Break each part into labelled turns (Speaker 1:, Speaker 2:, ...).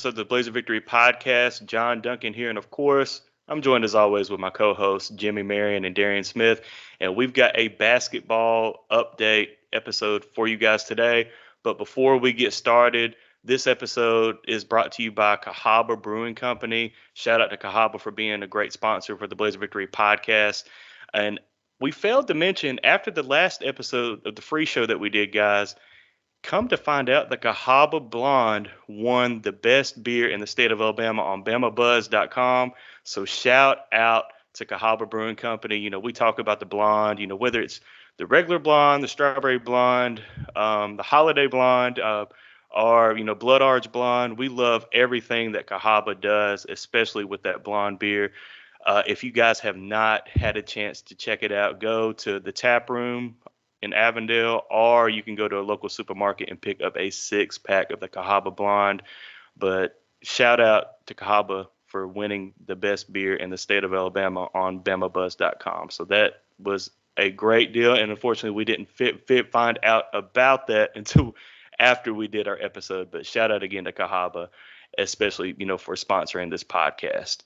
Speaker 1: episode of the Blazer Victory podcast. John Duncan here, and of course, I'm joined as always with my co-hosts Jimmy Marion and Darian Smith, and we've got a basketball update episode for you guys today. But before we get started, this episode is brought to you by Cahaba Brewing Company. Shout out to Cahaba for being a great sponsor for the Blazer Victory podcast. And we failed to mention after the last episode of the free show that we did, guys. Come to find out, the Cahaba Blonde won the best beer in the state of Alabama on BamaBuzz.com. So shout out to Cahaba Brewing Company. You know, we talk about the blonde, you know, whether it's the regular blonde, the strawberry blonde, the holiday blonde, or, you know, blood orange blonde. We love everything that Cahaba does, especially with that blonde beer. If you guys have not had a chance to check it out, go to the tap room in Avondale, or you can go to a local supermarket and pick up a 6-pack of the Cahaba Blonde. But shout out to Cahaba for winning the best beer in the state of Alabama on BamaBuzz.com. So that was a great deal, and unfortunately we didn't find out about that until after we did our episode. But shout out again to Cahaba, especially, you know, for sponsoring this podcast.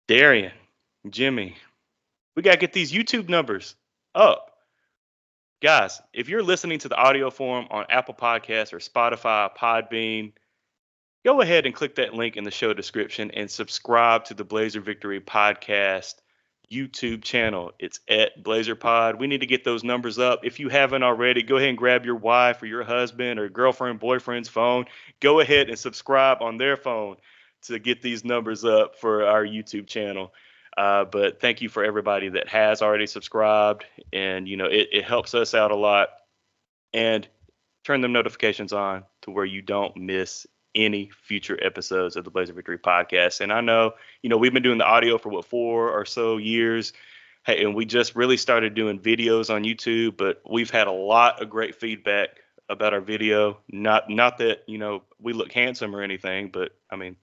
Speaker 1: Darian, Jimmy, we got to get these YouTube numbers up. Guys, if you're listening to the audio form on Apple Podcasts or Spotify, Podbean, go ahead and click that link in the show description and subscribe to the Blazer Victory Podcast YouTube channel. It's at Blazer Pod. We need to get those numbers up. If you haven't already, go ahead and grab your wife or your husband or girlfriend, boyfriend's phone. Go ahead and subscribe on their phone to get these numbers up for our YouTube channel. But thank you for everybody that has already subscribed, and you know it helps us out a lot. And turn them notifications on to where you don't miss any future episodes of the Blazer Victory podcast. And I know, you know, we've been doing the audio for 4 or so years. Hey, and we just really started doing videos on YouTube, but we've had a lot of great feedback about our video. Not that, you know, we look handsome or anything, but I mean,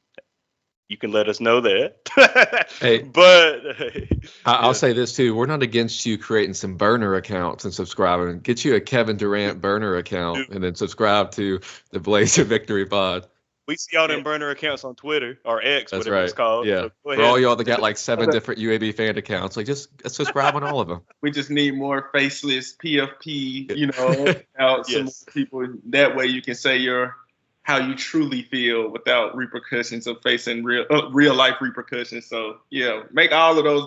Speaker 1: you can let us know that.
Speaker 2: Hey,
Speaker 1: but
Speaker 2: I'll say this too. We're not against you creating some burner accounts and subscribing. Get you a Kevin Durant burner account and then subscribe to the Blazer Victory Pod.
Speaker 1: We see all them burner accounts on Twitter or X,
Speaker 2: That's
Speaker 1: whatever
Speaker 2: right.
Speaker 1: it's called.
Speaker 2: Yeah.
Speaker 1: So
Speaker 2: for all y'all that got like 7 different UAB fan accounts, like just subscribe on all of them.
Speaker 3: We just need more faceless PFP, you know, out some people. That way you can say how you truly feel without repercussions of facing real life repercussions. So yeah, make all of those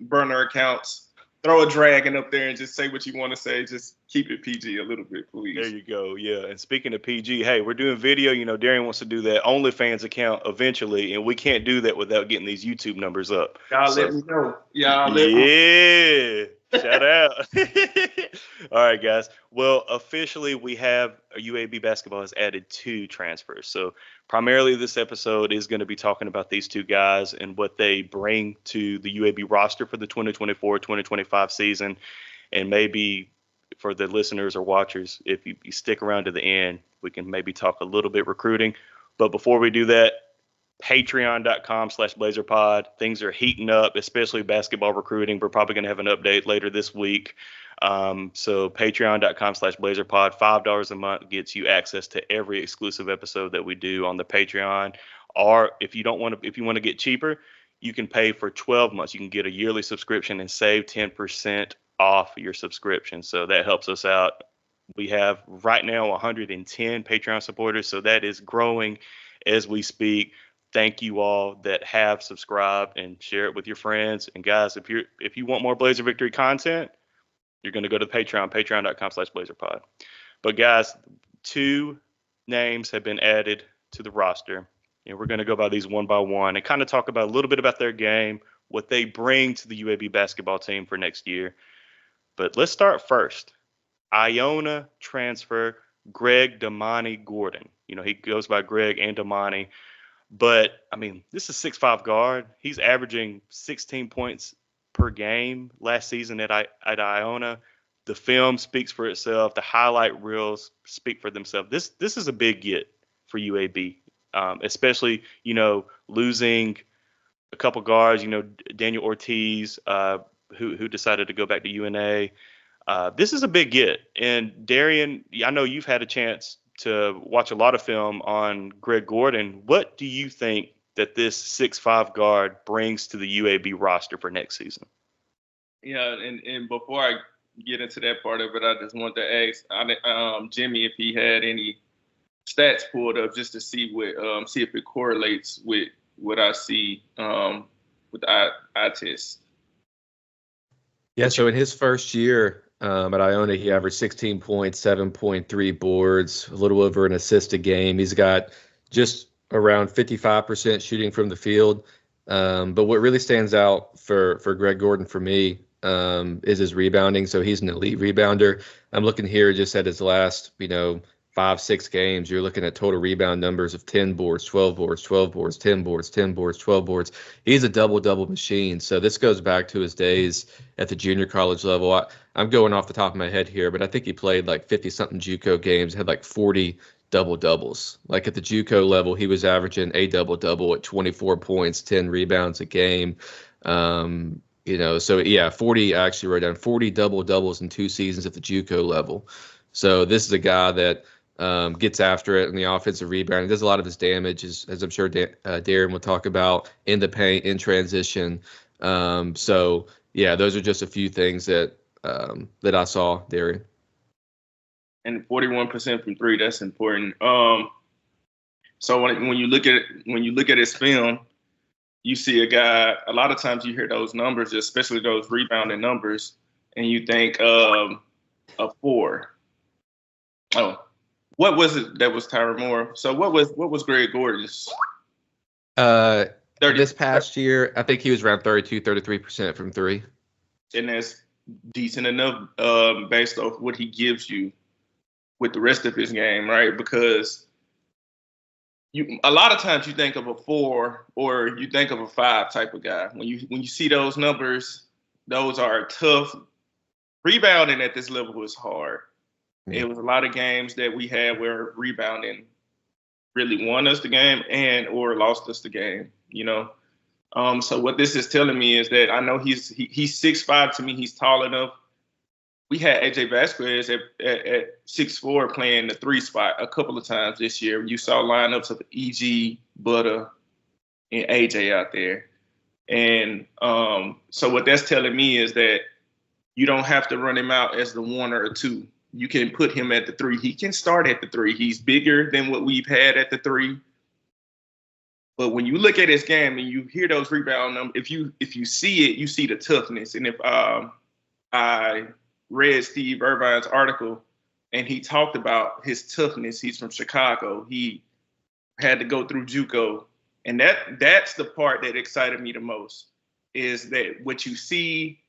Speaker 3: burner accounts. Throw a dragon up there and just say what you want to say. Just keep it PG a little bit, please.
Speaker 1: There you go. Yeah. And speaking of PG, hey, we're doing video. You know, Darian wants to do that OnlyFans account eventually, and we can't do that without getting these YouTube numbers up.
Speaker 3: Y'all let me know. Y'all let me
Speaker 1: know. Shout out. All right, guys. Well, officially, we have UAB basketball has added 2 transfers. So primarily this episode is going to be talking about these 2 guys and what they bring to the UAB roster for the 2024-2025 season. And maybe for the listeners or watchers, if you stick around to the end, we can maybe talk a little bit recruiting. But before we do that, Patreon.com/BlazerPod. Things are heating up, especially basketball recruiting. We're probably going to have an update later this week. So Patreon.com/BlazerPod, $5 a month gets you access to every exclusive episode that we do on the Patreon. Or if you want to get cheaper, you can pay for 12 months. You can get a yearly subscription and save 10% off your subscription. So that helps us out. We have right now 110 Patreon supporters, so that is growing as we speak. Thank you all that have subscribed and share it with your friends. And guys, if you want more Blazer Victory content, you're going to go to Patreon, patreon.com/BlazerPod. But guys, 2 names have been added to the roster, and we're going to go by these one by one and kind of talk about a little bit about their game, what they bring to the UAB basketball team for next year. But let's start first. Iona transfer Greg Damani Gordon. You know, he goes by Greg and Damani. But, I mean, this is 6'5" guard. He's averaging 16 points per game last season at Iona. The film speaks for itself. The highlight reels speak for themselves. This is a big get for UAB, especially, you know, losing a couple guards, you know, Daniel Ortiz, who decided to go back to UNA. This is a big get. And Darian, I know you've had a chance to watch a lot of film on Greg Gordon. What do you think that this 6'5" guard brings to the UAB roster for next season?
Speaker 3: Yeah, and before I get into that part of it, I just want to ask Jimmy if he had any stats pulled up just to see if it correlates with what I see with the eye test.
Speaker 2: Yeah, so in his first year at Iona, he averaged 16 points, 7.3 boards, a little over an assist a game. He's got just around 55% shooting from the field. But what really stands out for Greg Gordon for me is his rebounding. So he's an elite rebounder. I'm looking here just at his last, 5-6 games. You're looking at total rebound numbers of 10 boards, 12 boards, 12 boards, 10 boards, 10 boards, 12 boards. He's a double-double machine. So this goes back to his days at the junior college level. I'm going off the top of my head here, but I think he played like 50-something JUCO games, had like 40 double-doubles. Like at the JUCO level, he was averaging a double-double at 24 points, 10 rebounds a game. So yeah, 40, I actually wrote down 40 double-doubles in 2 seasons at the JUCO level. So this is a guy that gets after it in the offensive rebound. He does a lot of his damage, as I'm sure Darren will talk about, in the paint, in transition. So yeah, those are just a few things that I saw, Darren.
Speaker 3: And 41% from 3, that's important. So when you look at his film, you see a guy. A lot of times you hear those numbers, especially those rebounding numbers, and you think a 4. Oh, what was it that was Tyron Moore? So what was Greg Gordon's?
Speaker 2: 30, this past year, I think he was around 33% from 3.
Speaker 3: And that's decent enough based off what he gives you with the rest of his game, right? Because a lot of times you think of a 4 or you think of a 5 type of guy. When you see those numbers, those are tough. Rebounding at this level is hard. Yeah. It was a lot of games that we had where rebounding really won us the game or lost us the game, So what this is telling me is that I know he's 6'5" to me. He's tall enough. We had AJ Vasquez at 6'4" playing the 3 spot a couple of times this year. You saw lineups of EG, Butter, and AJ out there. And so what that's telling me is that you don't have to run him out as the 1 or a 2. You can put him at the 3. He can start at the 3. He's bigger than what we've had at the 3. But when you look at his game and you hear those rebound numbers, if you see it, you see the toughness. And if I read Steve Irvine's article and he talked about his toughness, he's from Chicago. He had to go through JUCO. And that's the part that excited me the most, is that what you see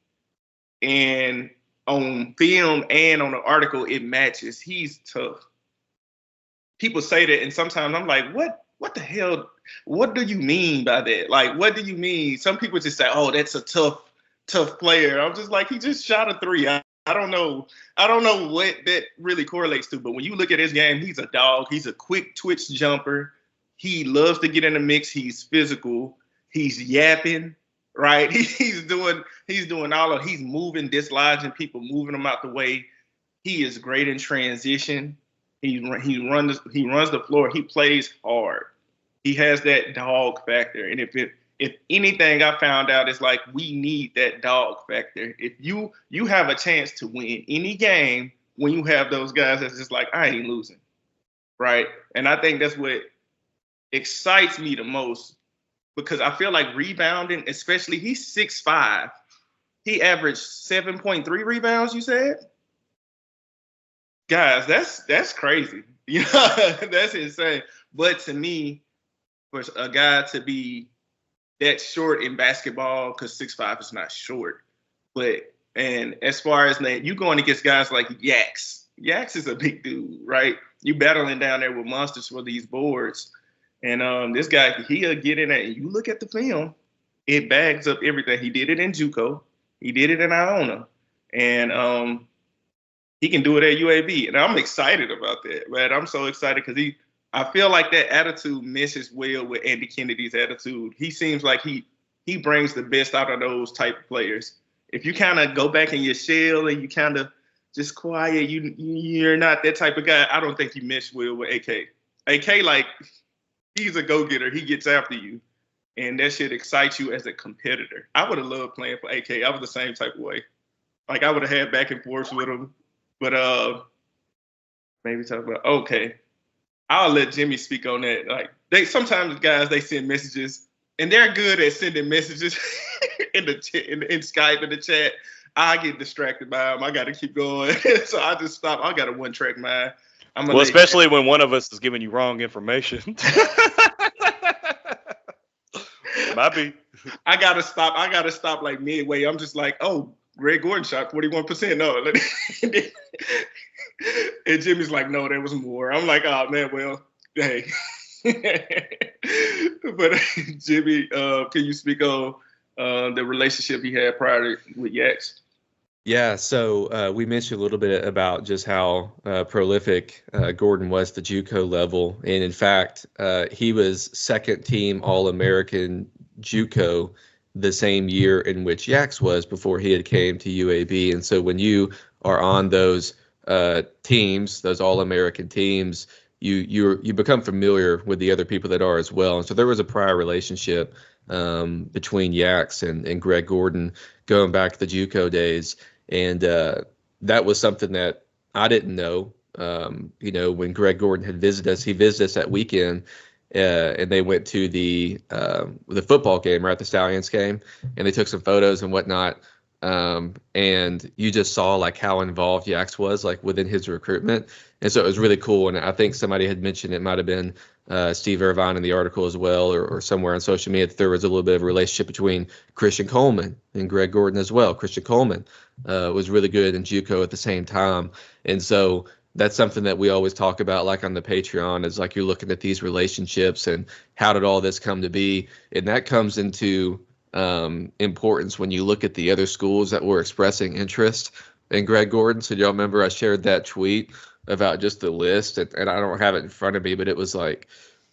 Speaker 3: on film and on the article, it matches. He's tough. People say that, and sometimes I'm like, what the hell? What do you mean by that? Like, what do you mean? Some people just say, oh, that's a tough player. I'm just like, he just shot a 3. I don't know what that really correlates to, but when you look at his game, he's a dog. He's a quick twitch jumper. He loves to get in the mix. He's physical. He's yapping. Right, he's doing he's moving, dislodging people, moving them out the way. He is great in transition. He runs the floor. He plays hard. He has that dog factor. And if anything I found out is like, we need that dog factor. If you have a chance to win any game when you have those guys that's just like, I ain't losing, right? And I think that's what excites me the most. Because I feel like rebounding, especially he's 6'5". He averaged 7.3 rebounds, you said? Guys, that's crazy. That's insane. But to me, for a guy to be that short in basketball, because 6'5" is not short. And as far as you going against guys like Yax. Yax is a big dude, right? You battling down there with monsters for these boards. And this guy, he'll get in there. And you look at the film, it bags up everything. He did it in JUCO. He did it in Iona. And he can do it at UAB. And I'm excited about that, man. I'm so excited because I feel like that attitude meshes well with Andy Kennedy's attitude. He seems like he brings the best out of those type of players. If you kind of go back in your shell and you kind of just quiet. You're not that type of guy. I don't think you mesh well with AK. AK, like, he's a go-getter. He gets after you. And that shit excites you as a competitor. I would have loved playing for AK. I was the same type of way. Like, I would have had back and forth with him. But maybe talk about, okay. I'll let Jimmy speak on that. Like, sometimes guys, they send messages, and they're good at sending messages in Skype, in the chat. I get distracted by them. I got to keep going. So I just stop. I got a one-track mind.
Speaker 1: Well, especially when one of us is giving you wrong information. Might be.
Speaker 3: I gotta stop like midway. I'm just like, oh, Greg Gordon shot 41%. No. And Jimmy's like, no, there was more. I'm like, oh man, well, hey. But Jimmy, can you speak on the relationship he had prior with Yaks?
Speaker 2: Yeah, so we mentioned a little bit about just how prolific Gordon was at the JUCO level, and in fact, he was second team All-American JUCO the same year in which Yaks was before he had came to UAB. And so when you are on those teams, those All-American teams, you become familiar with the other people that are as well. And so there was a prior relationship between Yaks and Greg Gordon going back to the JUCO days. And that was something that I didn't know. When Greg Gordon had visited us, he visited us that weekend, and they went to the football game, right, the Stallions game, and they took some photos and whatnot. And you just saw like how involved Yaks was like within his recruitment. And so it was really cool. And I think somebody had mentioned, it might have been Steve Irvine in the article as well, or somewhere on social media, that there was a little bit of a relationship between Christian Coleman and Greg Gordon as well. Christian Coleman was really good in JUCO at the same time. And so that's something that we always talk about, like on the Patreon, is like you're looking at these relationships and how did all this come to be. And that comes into importance when you look at the other schools that were expressing interest in Greg Gordon. So y'all remember I shared that tweet about just the list, and I don't have it in front of me, but it was like,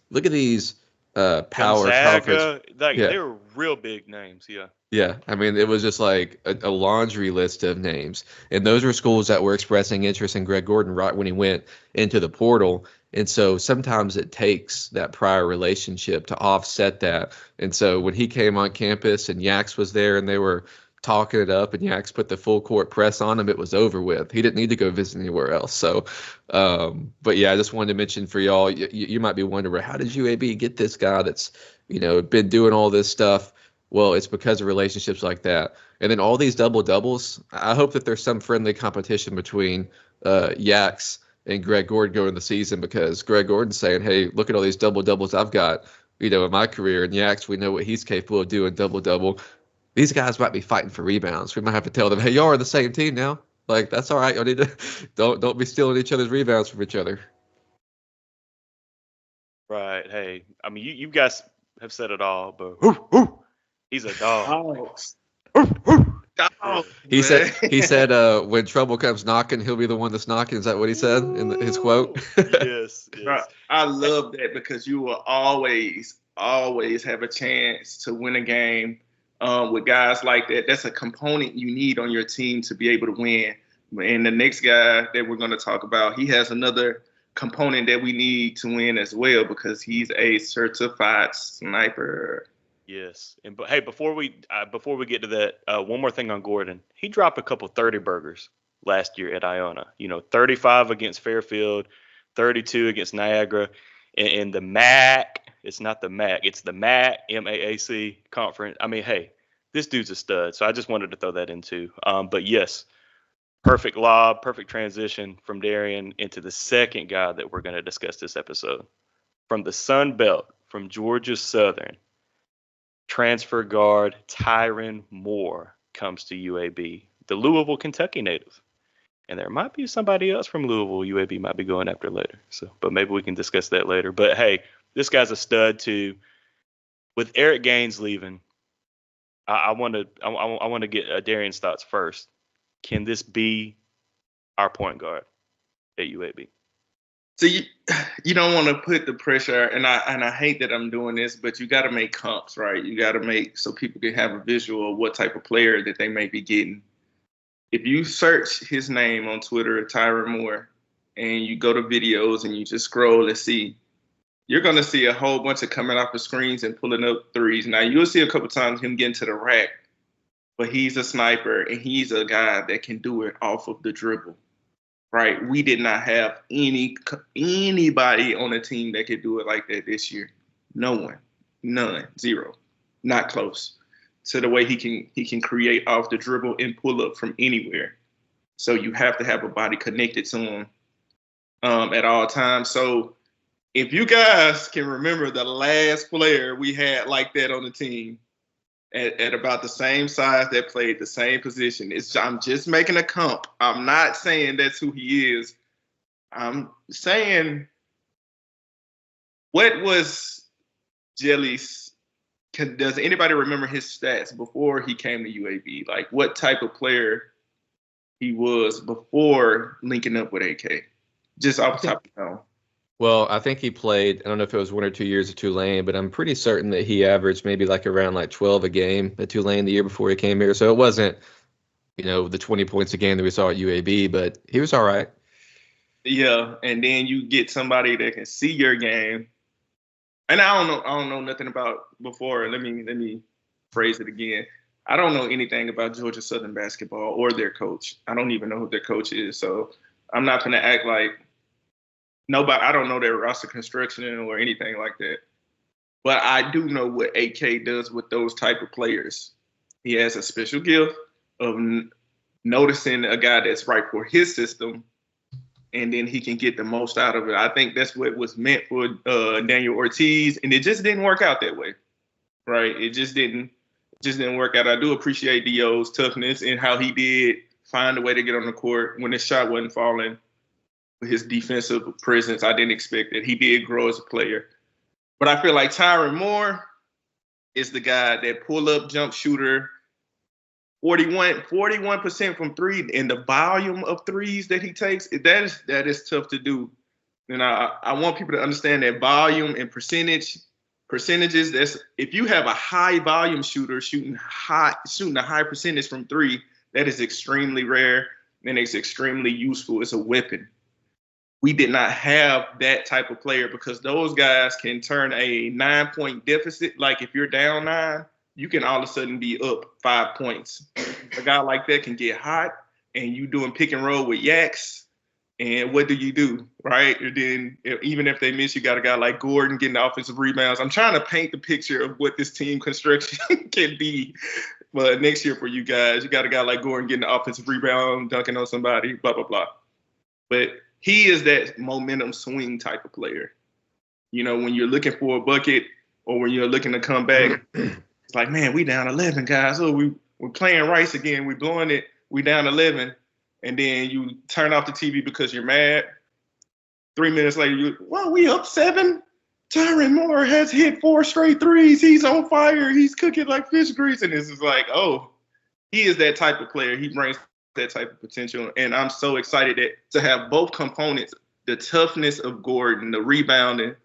Speaker 2: look at these power
Speaker 1: Gonzaga,
Speaker 2: conference.
Speaker 1: they were real big names.
Speaker 2: Yeah, I mean, it was just like a laundry list of names. And those were schools that were expressing interest in Greg Gordon right when he went into the portal. And so sometimes it takes that prior relationship to offset that. And so when he came on campus and Yaks was there and they were talking it up and Yaks put the full court press on him, it was over with. He didn't need to go visit anywhere else. So, but yeah, I just wanted to mention for y'all, you might be wondering, how did UAB get this guy that's, been doing all this stuff? Well, it's because of relationships like that. And then all these double-doubles, I hope that there's some friendly competition between Yaks and Greg Gordon going the season, because Greg Gordon's saying, hey, look at all these double-doubles I've got, in my career. And Yaks, we know what he's capable of doing, double-double. These guys might be fighting for rebounds. We might have to tell them, hey, y'all are the same team now. Like, that's all right. Y'all need to don't be stealing each other's rebounds from each other.
Speaker 1: Right. Hey, I mean, you guys have said it all, but he's a dog.
Speaker 2: He said, when trouble comes knocking, he'll be the one that's knocking. Is that what he said in his quote?
Speaker 1: Yes.
Speaker 3: Right. I love that, because you will always have a chance to win a game with guys like that. That's a component you need on your team to be able to win. And the next guy that we're going to talk about, he has another component that we need to win as well, because he's a certified sniper.
Speaker 1: Yes, and hey, before we get to that, one more thing on Gordon. He dropped a couple 30 burgers last year at Iona. 35 against Fairfield, 32 against Niagara, and the MAC. It's not the MAC. It's the MAC MAAC conference. I mean, hey, this dude's a stud. So I just wanted to throw that in too. But yes, perfect lob, perfect transition from Darian into the second guy that we're going to discuss this episode. From the Sun Belt, from Georgia Southern, transfer guard Tyron Moore comes to UAB, the Louisville, Kentucky native. And there might be somebody else from Louisville UAB might be going after later. But maybe we can discuss that later. But hey, this guy's a stud too. With Eric Gaines leaving, I want to get Darian's thoughts first. Can this be our point guard at UAB?
Speaker 3: So you don't want to put the pressure, and I hate that I'm doing this, but you got to make comps, right? You got to make so people can have a visual of what type of player that they may be getting. if you search his name on Twitter, Tyron Moore, and you go to videos and you just scroll and see, you're going to see a whole bunch of coming off the screens and pulling up threes. Now, you'll see a couple times him getting to the rack, but he's a sniper and he's a guy that can do it off of the dribble, right? We did not have anybody on the team that could do it like that this year. No one, none, zero, not close to the way he can create off the dribble and pull up from anywhere. So you have to have a body connected to him at all times. So if you guys can remember the last player we had like that on the team at about the same size that played the same position, I'm just making a comp. I'm not saying that's who he is. I'm saying, what was Jelly's? Does anybody remember his stats before he came to UAB? Like what type of player he was before linking up with AK? Just off the top of the dome.
Speaker 2: Well, I think he played, I don't know if it was 1 or 2 years at Tulane, but I'm pretty certain that he averaged maybe like around like 12 a game at Tulane the year before he came here. So it wasn't, the 20 points a game that we saw at UAB, but he was all right.
Speaker 3: Yeah, and then you get somebody that can see your game. And I don't know nothing about before. Let me phrase it again. I don't know anything about Georgia Southern basketball or their coach. I don't even know who their coach is. So I'm not going to act like nobody. I don't know their roster construction or anything like that. But I do know what AK does with those type of players. He has a special gift of noticing a guy that's right for his system, and then he can get the most out of it. I think that's what was meant for Daniel Ortiz, and it just didn't work out that way, right? It just didn't work out. I do appreciate Dio's toughness and how he did find a way to get on the court when his shot wasn't falling. With his defensive presence, I didn't expect it. He did grow as a player. But I feel like Tyron Moore is the guy that pull-up jump shooter, 41% from three, and the volume of threes that he takes, that is tough to do. And I want people to understand that volume and percentages. That's if you have a high volume shooter shooting a high percentage from three, that is extremely rare and it's extremely useful. It's a weapon. We did not have that type of player because those guys can turn a 9-point deficit. Like if you're down 9, you can all of a sudden be up 5 points. A guy like that can get hot and you doing pick and roll with yaks. And what do? Right? And then even if they miss, you got a guy like Gordon getting offensive rebounds. I'm trying to paint the picture of what this team construction can be. But next year for you guys, you got a guy like Gordon getting the offensive rebound, dunking on somebody, blah, blah, blah. But he is that momentum swing type of player. When you're looking for a bucket or when you're looking to come back, it's like, man, we down 11, guys. Oh, we're playing Rice again. We blowing it. We down 11. And then you turn off the TV because you're mad. 3 minutes later, we up 7. Tyron Moore has hit 4 straight threes. He's on fire. He's cooking like fish grease. And this is like, oh, he is that type of player. He brings that type of potential. And I'm so excited to have both components, the toughness of Gordon, the rebounding,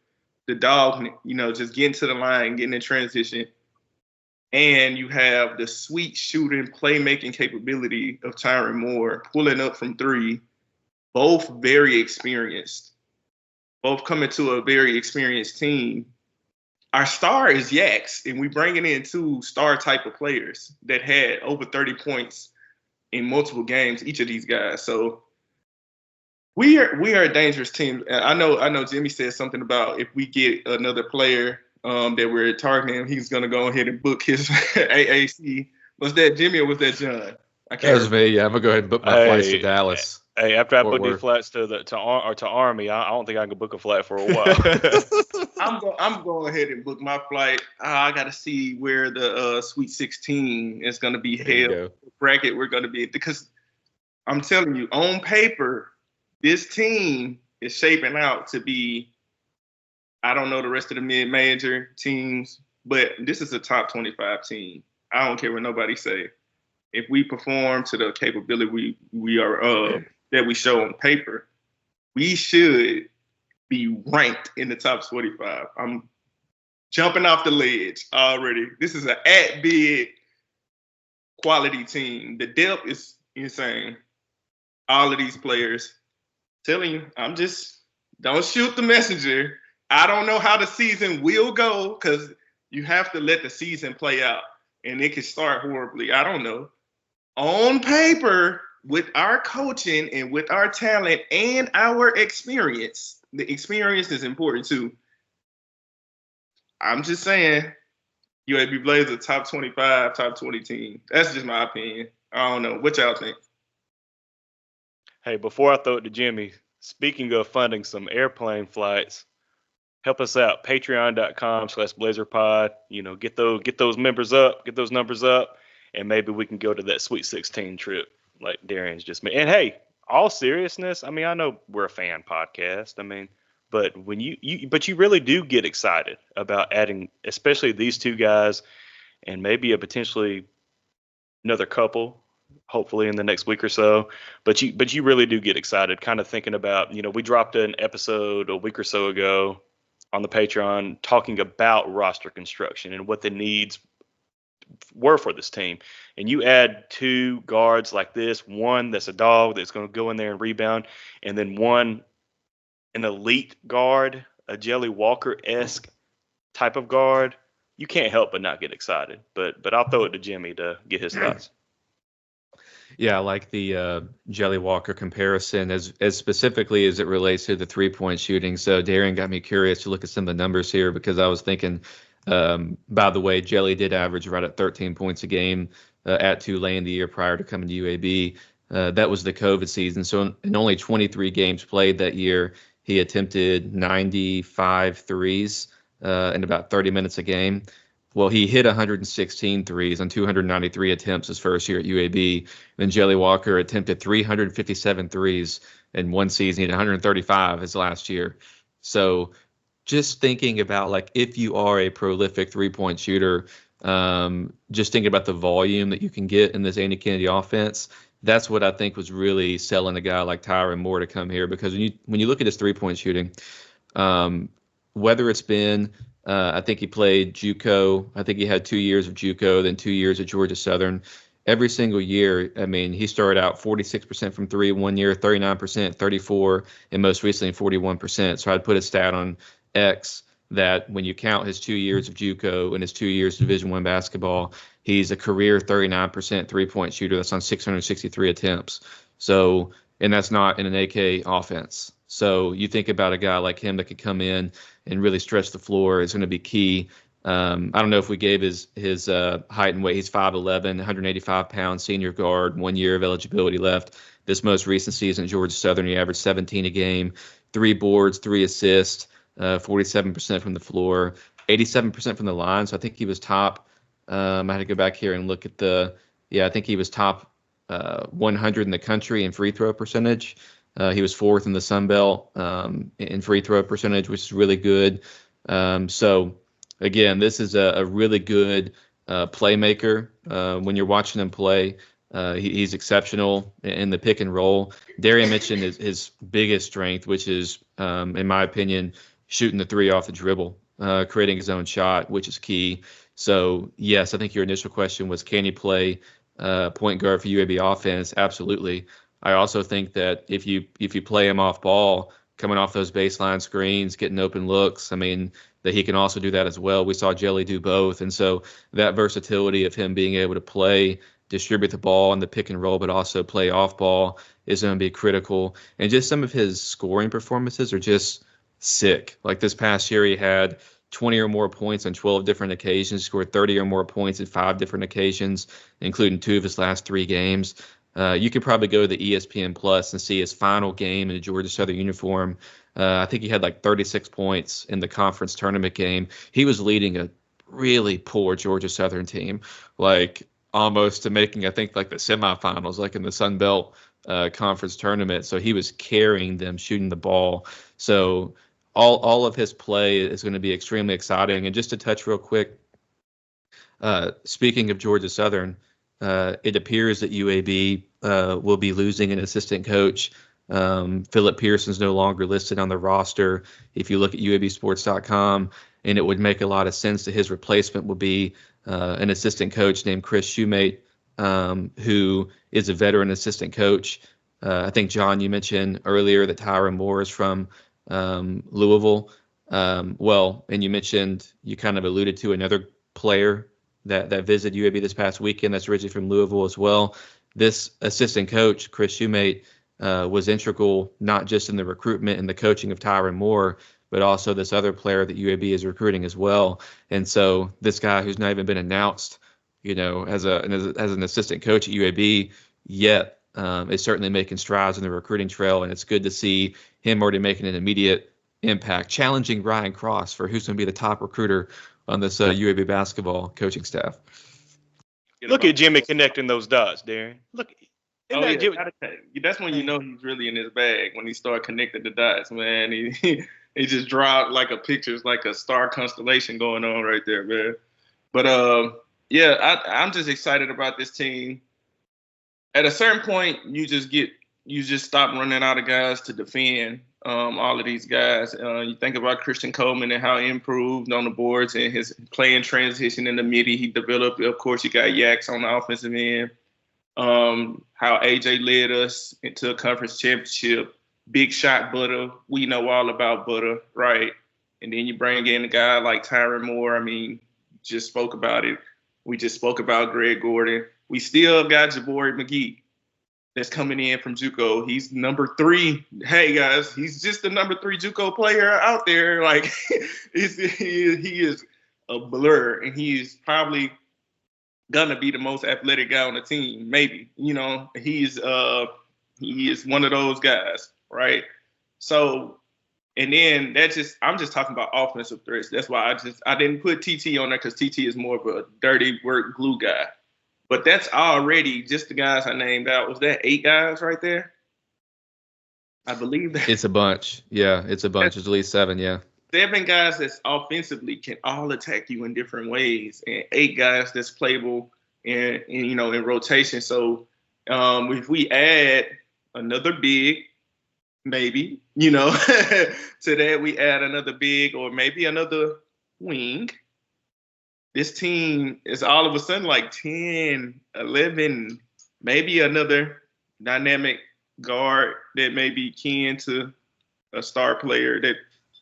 Speaker 3: the dog, just getting to the line, getting in transition. And you have the sweet shooting, playmaking capability of Tyron Moore, pulling up from three, both very experienced, both coming to a very experienced team. Our star is Yaks, and we bringing in 2 star type of players that had over 30 points in multiple games, each of these guys. So we are a dangerous team. I know Jimmy said something about if we get another player that we're targeting, he's going to go ahead and book his AAC. Was that Jimmy or was that John?
Speaker 2: That was me. Yeah, I'm going to go ahead and book my flights to Dallas.
Speaker 1: Hey, after I book these flights to Army, I don't think I can book a flight for a while.
Speaker 3: I'm going ahead and book my flight. I got to see where the Sweet 16 is going to be held. Bracket we're going to be, because I'm telling you, on paper, this team is shaping out to be, I don't know the rest of the mid-major teams, but this is a top 25 team. I don't care what nobody say. If we perform to the capability we are that we show on paper, we should be ranked in the top 25. I'm jumping off the ledge already. This is an at-bid quality team. The depth is insane. All of these players. Telling you, don't shoot the messenger. I don't know how the season will go because you have to let the season play out and it can start horribly. I don't know. On paper, with our coaching and with our talent and our experience, the experience is important too. I'm just saying, UAB Blazers top 25, top 20 team. That's just my opinion. I don't know. What y'all think?
Speaker 1: Hey, before I throw it to Jimmy, speaking of funding some airplane flights, help us out. Patreon.com/BlazerPod. Get those members up, get those numbers up, and maybe we can go to that Sweet 16 trip like Darian's just made. And hey, all seriousness, I know we're a fan podcast. But when you really do get excited about adding, especially these two guys, and maybe a potentially another couple, hopefully in the next week or so. But you really do get excited, kind of thinking about, we dropped an episode a week or so ago on the Patreon talking about roster construction and what the needs were for this team. And you add two guards like this, one that's a dog that's going to go in there and rebound, and then an elite guard, a Jelly Walker-esque type of guard. You can't help but not get excited. But I'll throw it to Jimmy to get his thoughts.
Speaker 2: Yeah, I like the Jelly Walker comparison as specifically as it relates to the 3-point shooting. So Darian got me curious to look at some of the numbers here because I was thinking, by the way, Jelly did average right at 13 points a game at Tulane the year prior to coming to UAB. That was the COVID season. So in only 23 games played that year, he attempted 95 threes in about 30 minutes a game. Well, he hit 116 threes on 293 attempts his first year at UAB. Then Jelly Walker attempted 357 threes in one season. He had 135 his last year. So just thinking about, like, if you are a prolific 3-point shooter, just thinking about the volume that you can get in this Andy Kennedy offense, that's what I think was really selling a guy like Tyron Moore to come here. Because when you look at his 3-point shooting, whether it's been I think he played JUCO. I think he had 2 years of JUCO, then 2 years at Georgia Southern. Every single year, he started out 46% from three one year, 39%, 34%, and most recently 41%. So I'd put a stat on X that when you count his 2 years of JUCO and his 2 years of Division I basketball, he's a career 39% 3-point shooter. That's on 663 attempts. So, and that's not in an AK offense. So you think about a guy like him that could come in and really stretch the floor is going to be key. I don't know if we gave his height and weight. He's 5'11", 185 pounds, senior guard, 1 year of eligibility left. This most recent season at Georgia Southern, he averaged 17 a game, 3 boards, 3 assists, 47% from the floor, 87% from the line. So I think he was top. I had to go back here and look at I think he was top 100 in the country in free throw percentage. He was 4th in the Sun Belt in free throw percentage, which is really good. So, again, this is a really good playmaker. When you're watching him play, he's exceptional in the pick and roll. Darian mentioned his biggest strength, which is, in my opinion, shooting the three off the dribble, creating his own shot, which is key. So, yes, I think your initial question was, can he play point guard for UAB offense? Absolutely. I also think that if you play him off ball, coming off those baseline screens, getting open looks, that he can also do that as well. We saw Jelly do both. And so that versatility of him being able to play, distribute the ball in the pick and roll, but also play off ball is going to be critical. And just some of his scoring performances are just sick. Like this past year, he had 20 or more points on 12 different occasions, scored 30 or more points in 5 different occasions, including 2 of his last 3 games. You could probably go to the ESPN Plus and see his final game in a Georgia Southern uniform. I think he had like 36 points in the conference tournament game. He was leading a really poor Georgia Southern team, like almost to making, I think, like the semifinals, like in the Sun Belt conference tournament. So he was carrying them, shooting the ball. So all of his play is going to be extremely exciting. And just to touch real quick, speaking of Georgia Southern, it appears that UAB will be losing an assistant coach. Philip Pearson's no longer listed on the roster if you look at UABsports.com, and it would make a lot of sense that his replacement will be an assistant coach named Chris Shoemate. who is a veteran assistant coach. I think, John, you mentioned earlier that Tyron Moore is from Louisville. And you mentioned, you kind of alluded to another player that visited UAB this past weekend that's originally from Louisville as well. This assistant coach, Chris Shoemate, was integral not just in the recruitment and the coaching of Tyron Moore, but also this other player that UAB is recruiting as well. And so this guy who's not even been announced, as an assistant coach at UAB yet, is certainly making strides in the recruiting trail. And it's good to see him already making an immediate impact, challenging Ryan Cross for who's going to be the top recruiter on this UAB basketball coaching staff.
Speaker 1: Look at Jimmy connecting those dots, Darren. Look.
Speaker 3: That's when you know he's really in his bag, when he started connecting the dots, man. He just dropped like a picture. It's like a star constellation going on right there, man. But I'm just excited about this team. At a certain point, you just stop running out of guys to defend all of these guys. You think about Christian Coleman and how he improved on the boards and his playing transition in the midi he developed. Of course, you got Yaks on the offensive end. How AJ led us into a conference championship. Big shot Butter. We know all about Butter, right? And then you bring in a guy like Tyron Moore. I mean, just spoke about it. We just spoke about Greg Gordon. We still got Jabari McGee that's coming in from JUCO. He's number 3. Hey, guys, he's just the number 3 JUCO player out there. Like, he is a blur, and he is probably going to be the most athletic guy on the team, maybe. He is one of those guys, right? So, and then I'm just talking about offensive threats. That's why I didn't put TT on there, because TT is more of a dirty work glue guy. But that's already just the guys I named out. Was that 8 guys right there? I believe that.
Speaker 2: It's a bunch. Yeah, it's a bunch. It's at least 7, yeah.
Speaker 3: 7 guys that's offensively can all attack you in different ways, and 8 guys that's playable in rotation. So if we add another big, maybe, to that we add another big or maybe another wing, this team is all of a sudden like 10, 11, maybe another dynamic guard that may be kin to a star player that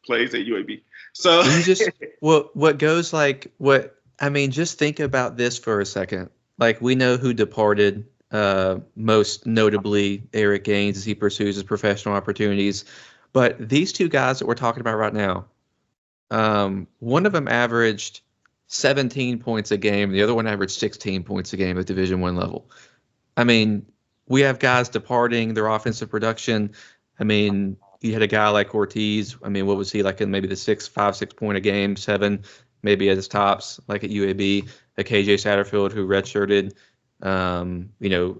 Speaker 3: plays at UAB. So
Speaker 2: just think about this for a second. Like, we know who departed, most notably Eric Gaines, as he pursues his professional opportunities. But these 2 guys that we're talking about right now, one of them averaged 17 points a game. The other one averaged 16 points a game at Division I level. I mean, we have guys departing their offensive production. I mean, you had a guy like Ortiz. I mean, what was he like in maybe the 6 point a game, 7, maybe at his tops, like at UAB? A KJ Satterfield who redshirted,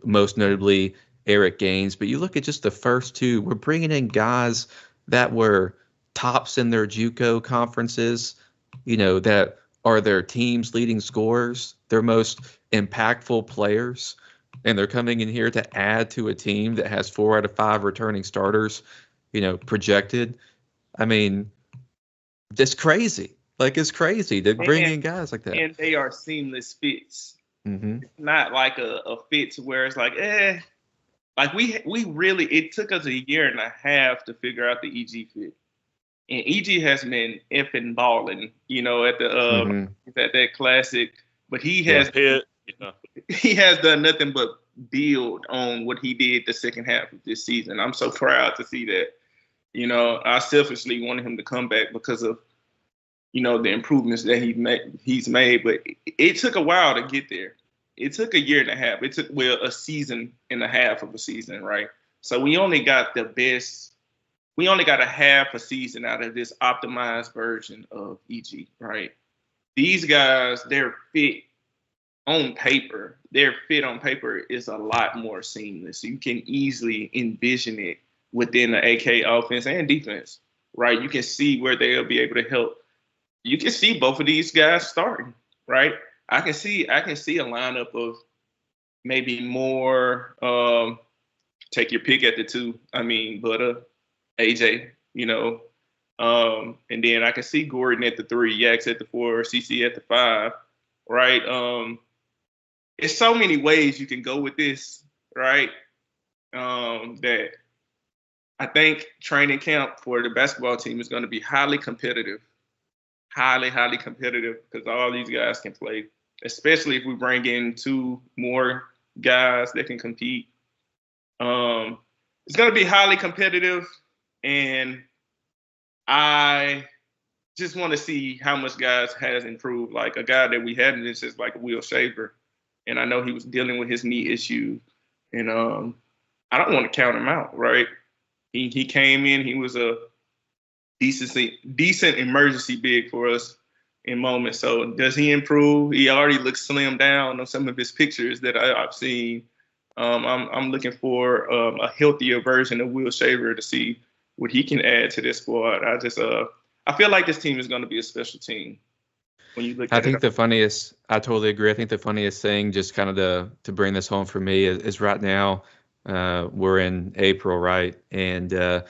Speaker 2: most notably Eric Gaines. But you look at just the first 2, we're bringing in guys that were tops in their JUCO conferences, that are their team's leading scorers, their most impactful players, and they're coming in here to add to a team that has 4 out of 5 returning starters, projected. I mean, it's crazy. Like, it's crazy to bring in guys like that.
Speaker 3: And they are seamless fits.
Speaker 2: Mm-hmm.
Speaker 3: It's not like a fit to where it's like, like we really, it took us a year and a half to figure out the EG fit. And EG has been effing balling, at the at that classic. But he has he has done nothing but build on what he did the second half of this season. I'm so proud to see that. I selfishly wanted him to come back because of the improvements that he's made. But it took a while to get there. It took a year and a half. It took a season and a half of a season, right? So we only got we only got a half a season out of this optimized version of EG, right? These guys, their fit on paper is a lot more seamless. You can easily envision it within the AK offense and defense, right? You can see where they'll be able to help. You can see both of these guys starting, right? I can see a lineup of maybe more, take your pick at the 2. I mean, Butter, AJ, and then I can see Gordon at the 3, Yaks at the 4, CC at the 5, right? it's so many ways you can go with this, right? That I think training camp for the basketball team is going to be highly competitive, highly competitive, because all these guys can play, especially if we bring in 2 more guys that can compete. It's going to be highly competitive, and I just want to see how much guys has improved. Like a guy that we hadn't is just like Will Shaver, and I know he was dealing with his knee issue, and I don't want to count him out, right? He came in, he was a decent emergency big for us in moments. So does he improve? He already looks slimmed down on some of his pictures that I've seen. I'm looking for a healthier version of Will Shaver to see what he can add to this squad. I feel like this team is going to be a special team. When you look
Speaker 2: I totally agree. I think the funniest thing, just kind of to bring this home for me, is right now we're in April, right? And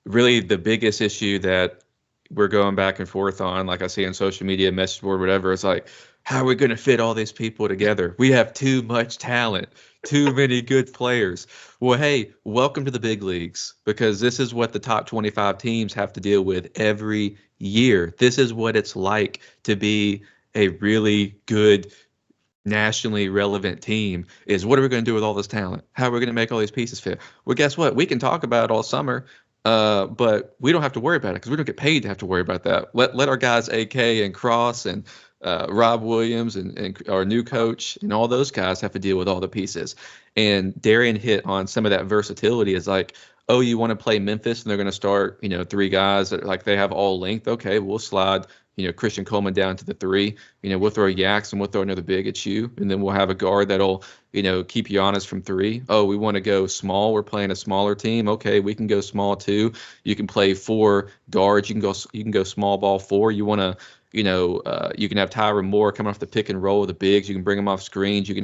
Speaker 2: really the biggest issue that we're going back and forth on, like I see on social media, message board, whatever, is like, how are we going to fit all these people together? We have too much talent, too many good players. Well, hey, welcome to the big leagues, because this is what the top 25 teams have to deal with every year. This is what it's like to be a really good, nationally relevant team. Is what are we going to do with all this talent? How are we going to make all these pieces fit? Well, guess what? We can talk about it all summer, but we don't have to worry about it because we don't get paid to have to worry about that. Let our guys AK and Cross and Rob Williams and our new coach and all those guys have to deal with all the pieces. And Darian hit on some of that versatility. Is like, oh, you want to play Memphis and they're going to start, 3 guys that like they have all length. Okay, we'll slide, Christian Coleman down to the 3. We'll throw Yaks and we'll throw another big at you, and then we'll have a guard that'll, keep you honest from 3. Oh, we want to go small. We're playing a smaller team. Okay, we can go small too. You can play 4 guards. You can go small ball 4. You want to, you can have Tyron Moore coming off the pick and roll with the bigs. You can bring them off screens. You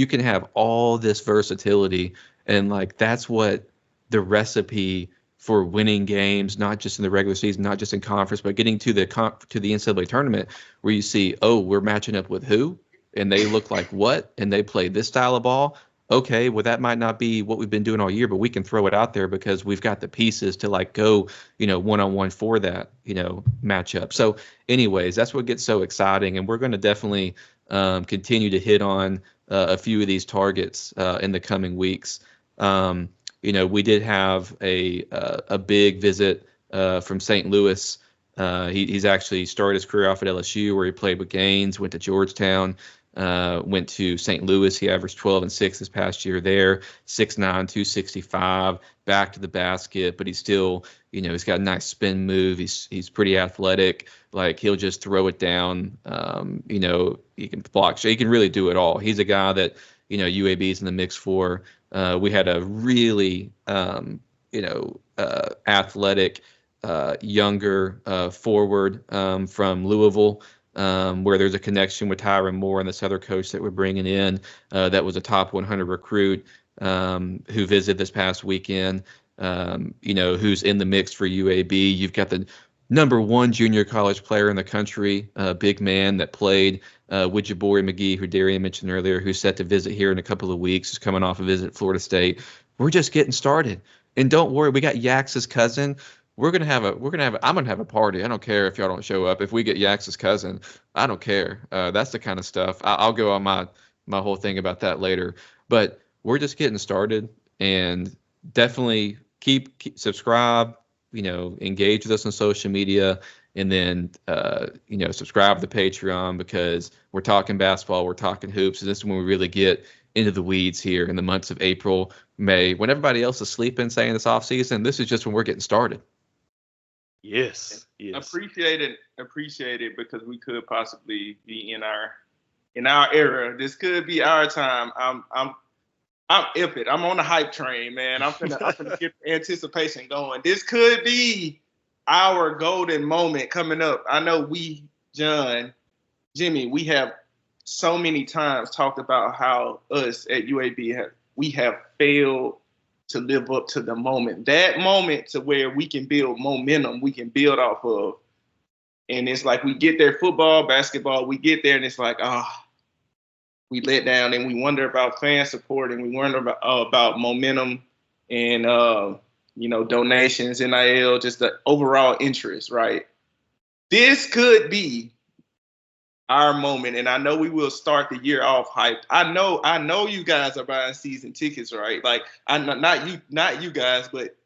Speaker 2: can have all this versatility, and like that's what the recipe for winning games, not just in the regular season, not just in conference, but getting to the NCAA tournament, where you see, oh, we're matching up with who, and they look like what, and they play this style of ball. Okay, well, that might not be what we've been doing all year, but we can throw it out there because we've got the pieces to like go, one-on-one for that, matchup. So anyways, that's what gets so exciting. And we're going to definitely continue to hit on a few of these targets in the coming weeks. We did have a big visit from St. Louis. He's actually started his career off at LSU, where he played with Gaines, went to Georgetown, went to St. Louis. He averaged 12 and 6 this past year there, 6'9", 265, back to the basket, but he's still, he's got a nice spin move. He's pretty athletic. Like, he'll just throw it down. He can block. He can really do it all. He's a guy that, UAB is in the mix for. We had a really, athletic, younger forward from Louisville, where there's a connection with Tyron Moore and this other coach that we're bringing in. That was a top 100 recruit who visited this past weekend. Who's in the mix for UAB. You've got the number 1 junior college player in the country, big man that played with Jabari McGee, who Darian mentioned earlier, who's set to visit here in a couple of weeks. He's coming off a visit at Florida State. We're just getting started. And don't worry, we got Yax's cousin. I'm gonna have a party. I don't care if y'all don't show up. If we get Yax's cousin, I don't care. That's the kind of stuff. I'll go on my whole thing about that later. But we're just getting started, and definitely keep subscribe, engage with us on social media, and then, subscribe to the Patreon, because we're talking basketball, we're talking hoops, and this is when we really get into the weeds here in the months of April, May, when everybody else is sleeping, saying this off season. This is just when we're getting started.
Speaker 1: Yes.
Speaker 3: Appreciate it, because we could possibly be in our era. This could be our time. I'm it. I'm on the hype train, man. I'm finna get the anticipation going. This could be our golden moment coming up. I know Jimmy, we have so many times talked about how us at UAB have failed to live up to the moment. That moment to where we can build momentum, we can build off of. And it's like we get there, football, basketball, we get there, and it's like, we let down, and we wonder about fan support, and we wonder about momentum and donations, NIL, just the overall interest, right? This could be our moment, and I know we will start the year off hyped. I know you guys are buying season tickets, right? Like, not you guys, but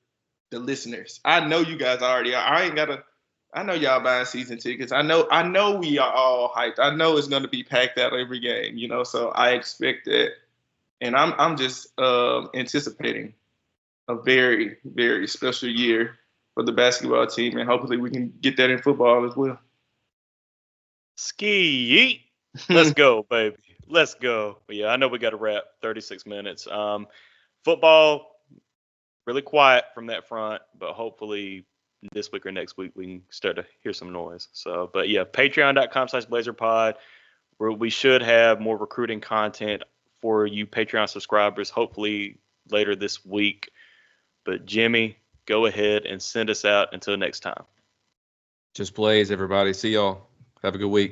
Speaker 3: the listeners. I know you guys already are. I know y'all buying season tickets. I know we are all hyped. I know it's gonna be packed out every game, so I expect that. And I'm just anticipating a very, very special year for the basketball team, and hopefully we can get that in football as well.
Speaker 1: Ski yeet. Let's go, baby. Let's go. But yeah, I know we got to wrap 36 minutes. Football, really quiet from that front, but hopefully this week or next week we can start to hear some noise. So, but yeah, patreon.com/blazerpod, where we should have more recruiting content for you Patreon subscribers, hopefully later this week. But Jimmy, go ahead and send us out until next time.
Speaker 2: Just Blaze, everybody. See y'all. Have a good week.